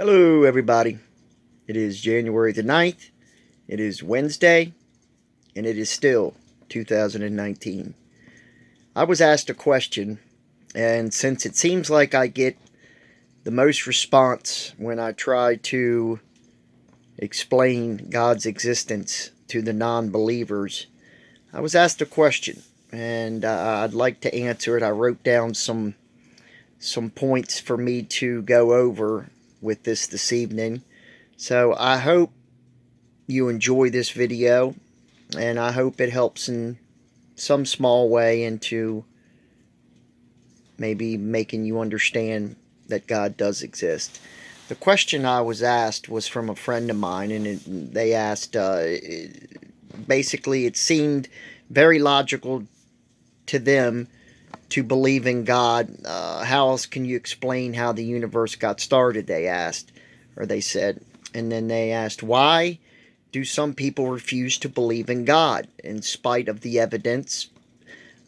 Hello, everybody. It is January the 9th. It is Wednesday, and it is still 2019. I was asked a question, and since it seems like I get the most response when I try to explain God's existence to the non believers, I was asked a question, and I'd like to answer it. I wrote down some points for me to go over with this evening. So I hope you enjoy this video, and I hope it helps in some small way into maybe making you understand that God does exist. The question I was asked was from a friend of mine, and they asked, basically, it seemed very logical to them to believe in God. How else can you explain how the universe got started? They asked, or they said. And then they asked, why do some people refuse to believe in God in spite of the evidence?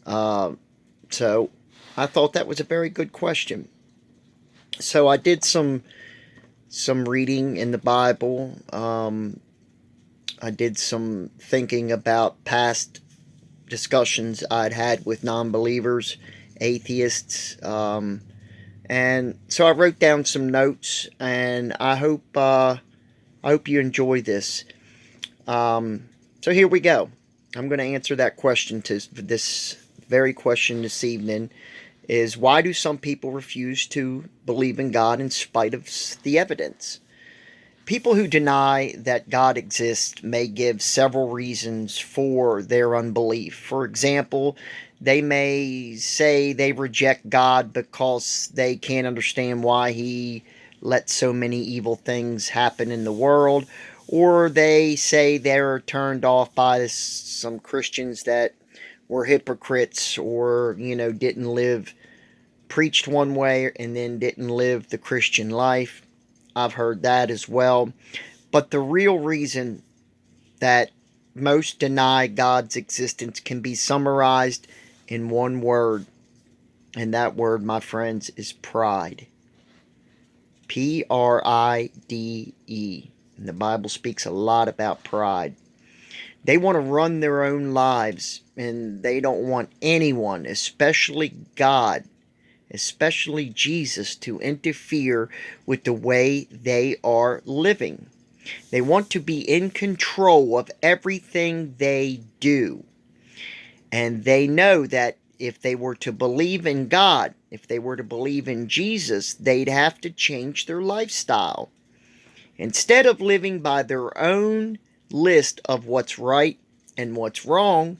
So I thought that was a very good question. So I did some reading in the Bible. I did some thinking about past discussions I'd had with non-believers, atheists, and so I wrote down some notes, and I hope you enjoy this. So here we go. I'm going to answer that question to this very question this evening is why do some people refuse to believe in God in spite of the evidence? People who deny that God exists may give several reasons for their unbelief. For example, they may say they reject God because they can't understand why He let so many evil things happen in the world, or they say they're turned off by some Christians that were hypocrites or, didn't live, preached one way and then didn't live the Christian life. I've heard that as well. But the real reason that most deny God's existence can be summarized in one word. And that word, my friends, is pride. Pride. And the Bible speaks a lot about pride. They want to run their own lives, and they don't want anyone, especially God, especially Jesus, to interfere with the way they are living. They want to be in control of everything they do. And they know that if they were to believe in God, if they were to believe in Jesus, they'd have to change their lifestyle. Instead of living by their own list of what's right and what's wrong,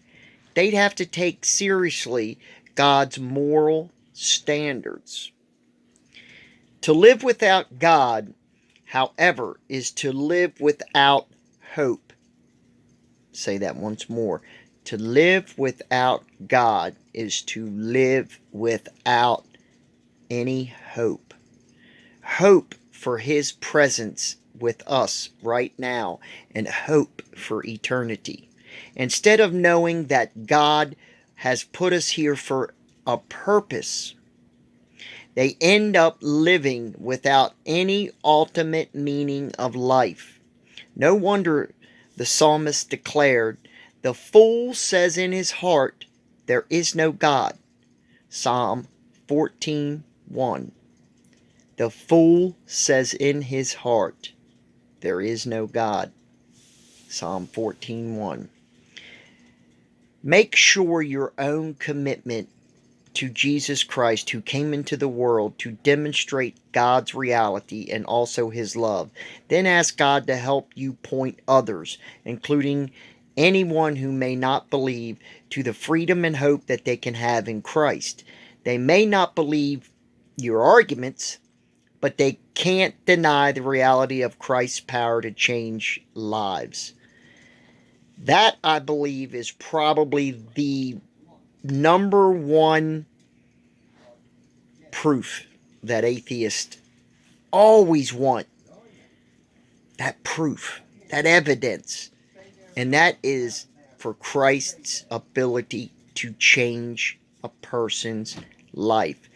they'd have to take seriously God's moral standards. To live without God, however, is to live without hope. Say that once more. To live without God is to live without any hope. Hope for His presence with us right now, and hope for eternity. Instead of knowing that God has put us here for a purpose, they end up living without any ultimate meaning of life. No wonder the psalmist declared, "The fool says in his heart, there is no God." Psalm 14:1. The fool says in his heart, there is no God. Psalm 14:1. Make sure your own commitment to Jesus Christ, who came into the world to demonstrate God's reality and also His love. Then ask God to help you point others, including anyone who may not believe, to the freedom and hope that they can have in Christ. They may not believe your arguments, but they can't deny the reality of Christ's power to change lives. That, I believe, is probably the number one proof that atheists always want. That proof, that evidence. And that is for Christ's ability to change a person's life.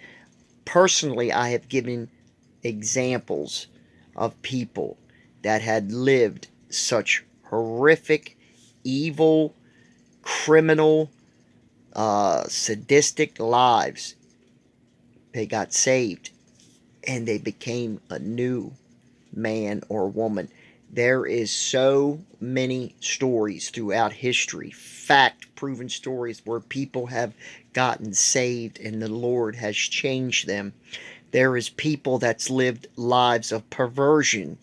Personally, I have given examples of people that had lived such horrific, evil, criminal, sadistic lives. They got saved and they became a new man or woman. There is so many stories throughout history, fact-proven stories where people have gotten saved and the Lord has changed them. There is people that's lived lives of perversion,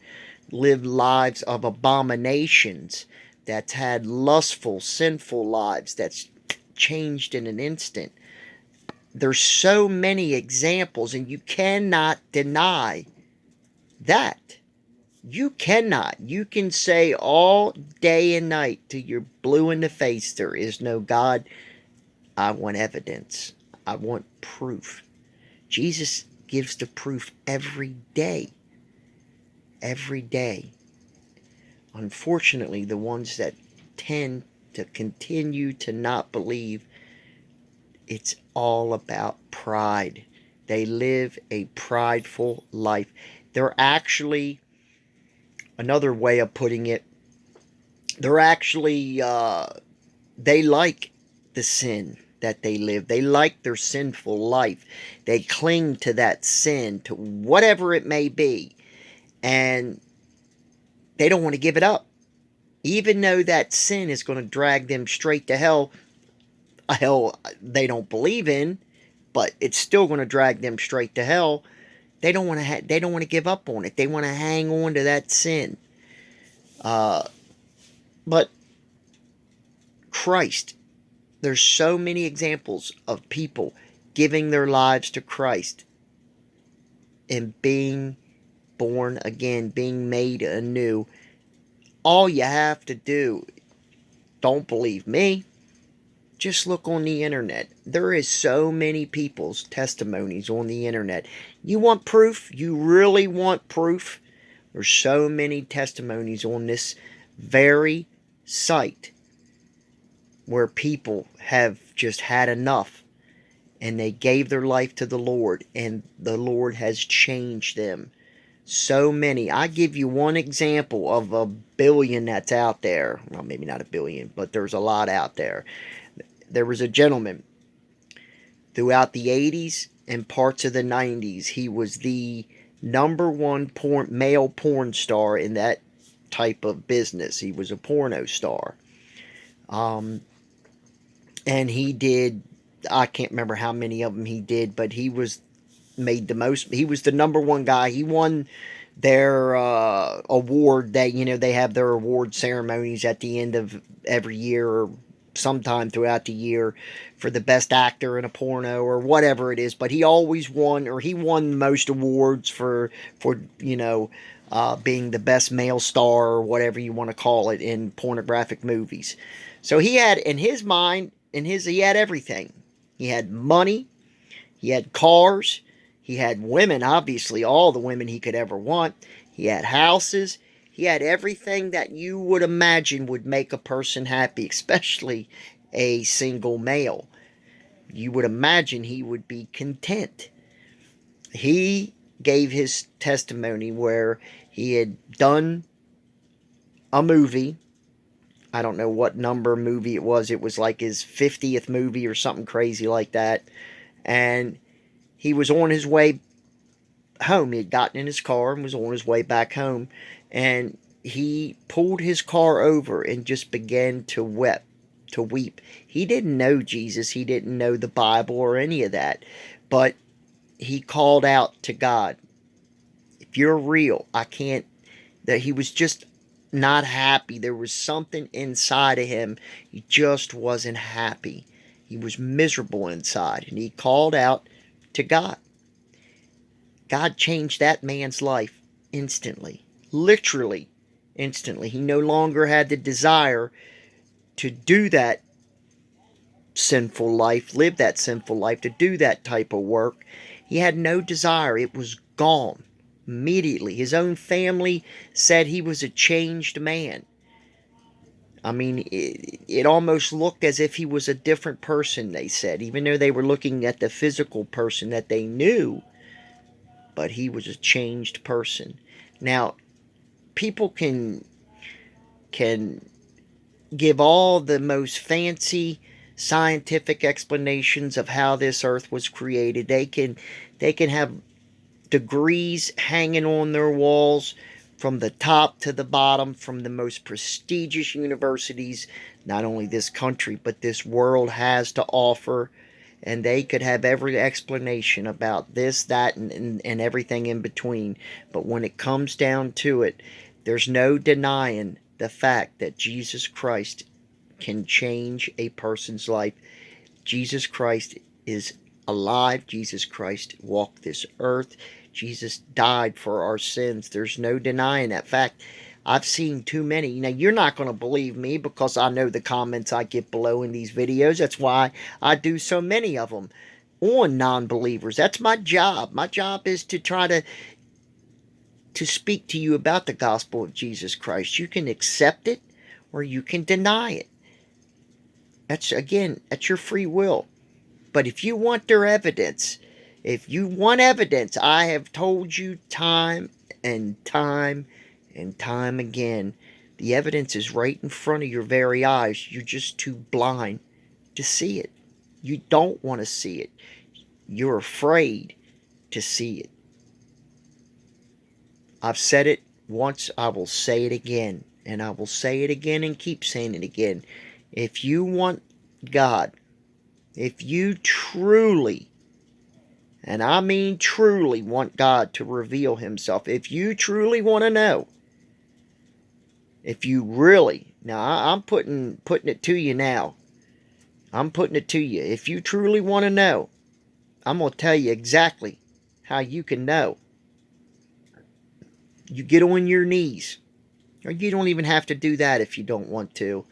lived lives of abominations, that's had lustful, sinful lives, that's changed in an instant. There's so many examples, and you cannot deny that. You cannot. You can say all day and night till you're blue in the face, there is no God. I want evidence. I want proof. Jesus gives the proof every day. Every day. Unfortunately, the ones that tend to continue to not believe, it's all about pride. They live a prideful life. They're actually, another way of putting it, they're actually, they like the sin that they live. They like their sinful life. They cling to that sin, to whatever it may be, and they don't want to give it up. Even though that sin is going to drag them straight to hell, a hell they don't believe in, but it's still going to drag them straight to hell. They don't want to. They don't want to give up on it. They want to hang on to that sin. But Christ, there's so many examples of people giving their lives to Christ and being born again, being made anew. All you have to do, don't believe me, just look on the internet. There is so many people's testimonies on the internet. You want proof? You really want proof? There's so many testimonies on this very site where people have just had enough and they gave their life to the Lord and the Lord has changed them. So many. I give you one example of a billion that's out there. Well, maybe not a billion, but there's a lot out there. There was a gentleman throughout the 80s and parts of the 90s. He was the number one male porn star in that type of business. He was a porno star. And he did, I can't remember how many of them he did, but he was made the most. He was the number one guy. He won their award. They have their award ceremonies at the end of every year or sometime throughout the year for the best actor in a porno or whatever it is. But he always won, or he won most awards for being the best male star or whatever you want to call it in pornographic movies. So he had, in his mind, he had everything. He had money, he had cars, he had women, obviously, all the women he could ever want. He had houses. He had everything that you would imagine would make a person happy, especially a single male. You would imagine he would be content. He gave his testimony where he had done a movie. I don't know what number movie it was. It was like his 50th movie or something crazy like that. And he was on his way home. He had gotten in his car and was on his way back home. And he pulled his car over and just began to weep. He didn't know Jesus. He didn't know the Bible or any of that. But he called out to God, if you're real, that he was just not happy. There was something inside of him. He just wasn't happy. He was miserable inside. And he called out to God. God changed that man's life instantly. Literally instantly. He no longer had the desire to do that sinful life, live that sinful life, to do that type of work. He had no desire. It was gone immediately. His own family said he was a changed man. I mean, it almost looked as if he was a different person, they said. Even though they were looking at the physical person that they knew, but he was a changed person. Now, people can give all the most fancy scientific explanations of how this earth was created. They can have degrees hanging on their walls from the top to the bottom from the most prestigious universities not only this country but this world has to offer, and they could have every explanation about this, that, and everything in between. But when it comes down to it, there's no denying the fact that Jesus Christ can change a person's life. Jesus Christ is alive. Jesus Christ walked this earth. Jesus died for our sins. There's no denying that fact. I've seen too many. Now, you're not going to believe me because I know the comments I get below in these videos. That's why I do so many of them on non-believers. That's my job. My job is to try to speak to you about the gospel of Jesus Christ. You can accept it or you can deny it. That's your free will. But if you want their evidence, if you want evidence, I have told you time and time and time again, the evidence is right in front of your very eyes. You're just too blind to see it. You don't want to see it. You're afraid to see it. I've said it once, I will say it again. And I will say it again and keep saying it again. If you want God, if you truly, and I mean truly, want God to reveal himself, if you truly want to know, if you really, now I'm putting it to you now. I'm putting it to you. If you truly want to know, I'm going to tell you exactly how you can know. You get on your knees. Or you don't even have to do that if you don't want to.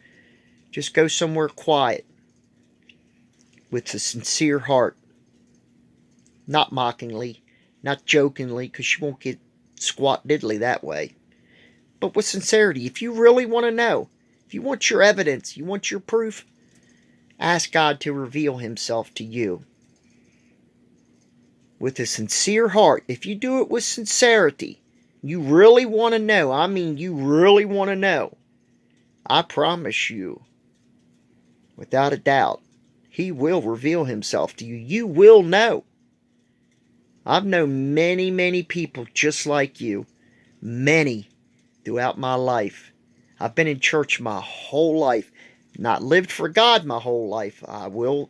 Just go somewhere quiet with a sincere heart. Not mockingly, not jokingly, because you won't get squat diddly that way. But with sincerity, if you really want to know, if you want your evidence, you want your proof, ask God to reveal himself to you. With a sincere heart, if you do it with sincerity, you really want to know, I mean you really want to know, I promise you, without a doubt, he will reveal himself to you. You will know. I've known many, many people just like you. Many throughout my life. I've been in church my whole life. Not lived for God my whole life. I want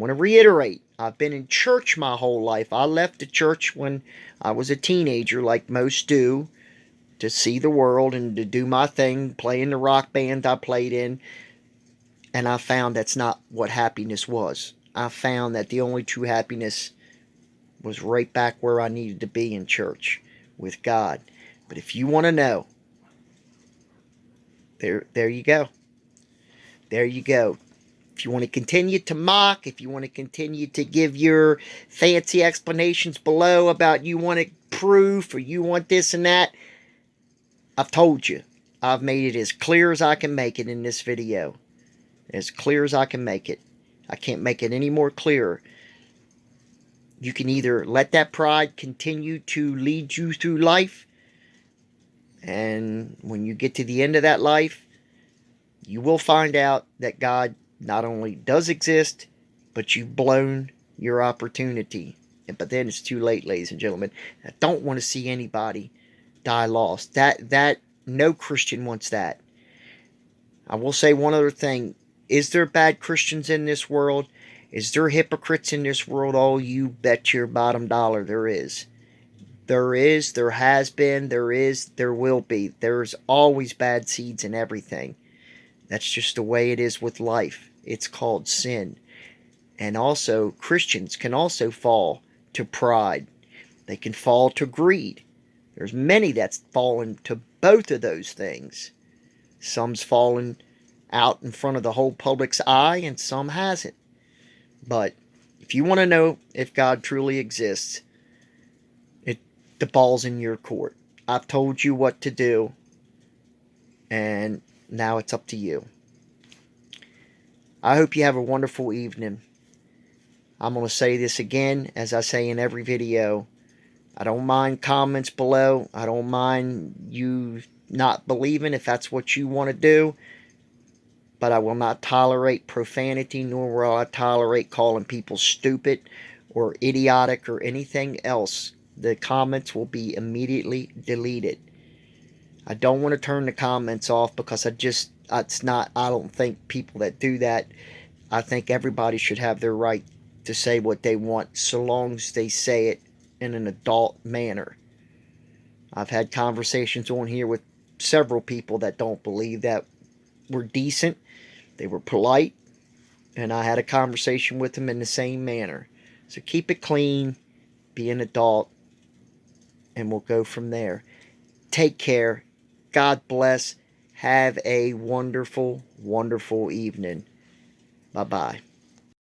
to reiterate. I've been in church my whole life. I left the church when I was a teenager, like most do, to see the world and to do my thing, play in the rock band I played in. And I found that's not what happiness was. I found that the only true happiness was right back where I needed to be in church with God. But if you want to know, there you go. There you go. If you want to continue to mock, if you want to continue to give your fancy explanations below about you want proof or you want this and that, I've told you. I've made it as clear as I can make it in this video. As clear as I can make it. I can't make it any more clearer. You can either let that pride continue to lead you through life, and when you get to the end of that life, you will find out that God not only does exist, but you've blown your opportunity. But then it's too late, ladies and gentlemen. I don't want to see anybody die lost. That no Christian wants that. I will say one other thing. Is there bad Christians in this world? Is there hypocrites in this world? Oh, you bet your bottom dollar there is. There is, there has been, there is, there will be. There's always bad seeds in everything. That's just the way it is with life. It's called sin. And also, Christians can also fall to pride. They can fall to greed. There's many that's fallen to both of those things. Some's fallen out in front of the whole public's eye, and some hasn't. But if you want to know if God truly exists, the ball's in your court. I've told you what to do, and now it's up to you. I hope you have a wonderful evening. I'm going to say this again, as I say in every video. I don't mind comments below. I don't mind you not believing if that's what you want to do. But I will not tolerate profanity, nor will I tolerate calling people stupid or idiotic or anything else. The comments will be immediately deleted. I don't want to turn the comments off because I don't think people that do that, I think everybody should have their right to say what they want so long as they say it in an adult manner. I've had conversations on here with several people that don't believe that were decent. They were polite, and I had a conversation with them in the same manner. So keep it clean, be an adult, and we'll go from there. Take care. God bless. Have a wonderful, wonderful evening. Bye bye.